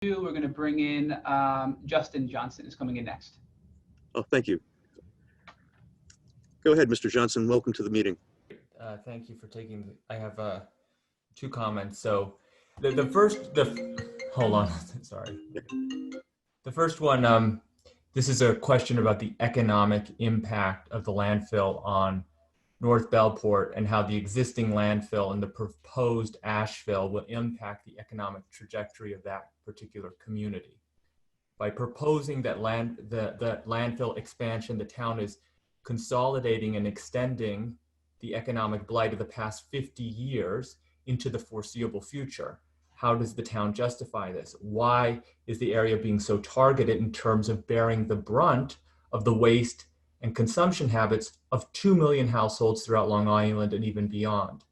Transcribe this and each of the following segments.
We're going to bring in Justin Johnston is coming in next. Oh, thank you. Go ahead, Mr. Johnson. Welcome to the meeting. Thank you for taking. I have two comments. So, hold on. Sorry. The first one. This is a question about the economic impact of the landfill on North Bellport and how the existing landfill and the proposed ash fill will impact the economic trajectory of that particular community. By proposing that the landfill expansion, the town is consolidating and extending the economic blight of the past 50 years into the foreseeable future. How does the town justify this? Why is the area being so targeted in terms of bearing the brunt of the waste and consumption habits of 2 million households throughout Long Island and even beyond?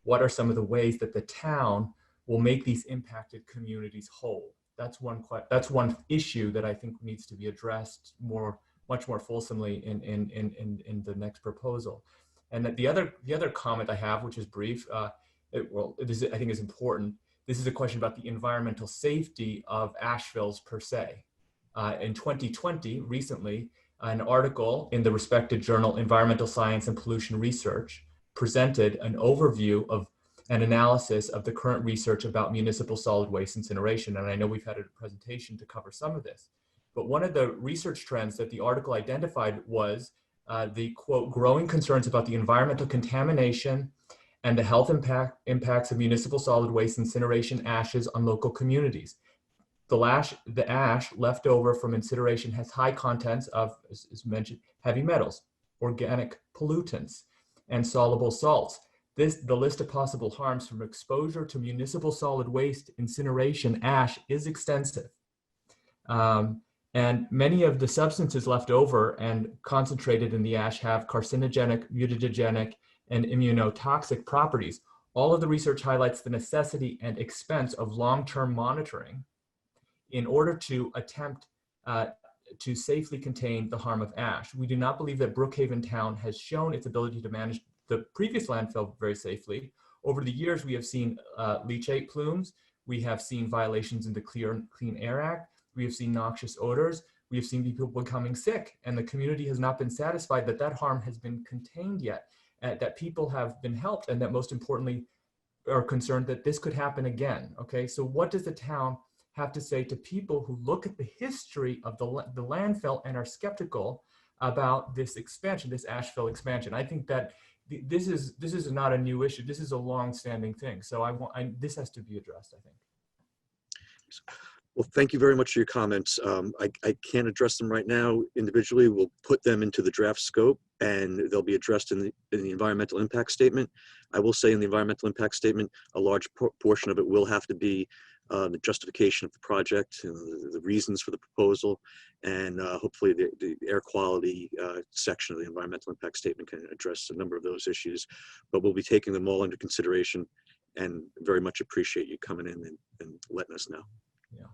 What are some of the ways that the town will make these impacted communities whole? That's one issue that I think needs to be addressed much more fulsomely in the next proposal. And that the other comment I have, which is brief, I think is important. This is a question about the environmental safety of ash fills per se. In 2020, recently, an article in the respected journal Environmental Science and Pollution Research presented an overview of an analysis of the current research about municipal solid waste incineration. And I know we've had a presentation to cover some of this. But one of the research trends that the article identified was the, quote, growing concerns about the environmental contamination and the health impacts of municipal solid waste incineration ashes on local communities. The ash left over from incineration has high contents of, as mentioned, heavy metals, organic pollutants, and soluble salts. The list of possible harms from exposure to municipal solid waste incineration ash is extensive. And many of the substances left over and concentrated in the ash have carcinogenic, mutagenic, and immunotoxic properties. All of the research highlights the necessity and expense of long-term monitoring in order to attempt to safely contain the harm of ash. We do not believe that Brookhaven Town has shown its ability to manage the previous landfill very safely. Over the years, we have seen leachate plumes. We have seen violations in the Clean Air Act. We have seen noxious odors. We have seen people becoming sick, and the community has not been satisfied that that harm has been contained yet, that people have been helped, and that most importantly, are concerned that this could happen again, okay? So what does the town have to say to people who look at the history of the landfill and are skeptical about this expansion, this ash fill expansion? I think that this is not a new issue. This is a long-standing thing. So this has to be addressed, I think. Well, thank you very much for your comments. I can't address them right now individually. We'll put them into the draft scope and they'll be addressed in the environmental impact statement. I will say in the environmental impact statement, a large portion of it will have to be the justification of the project, the reasons for the proposal, and hopefully the air quality section of the environmental impact statement can address a number of those issues. But we'll be taking them all into consideration and very much appreciate you coming in and letting us know. Yeah.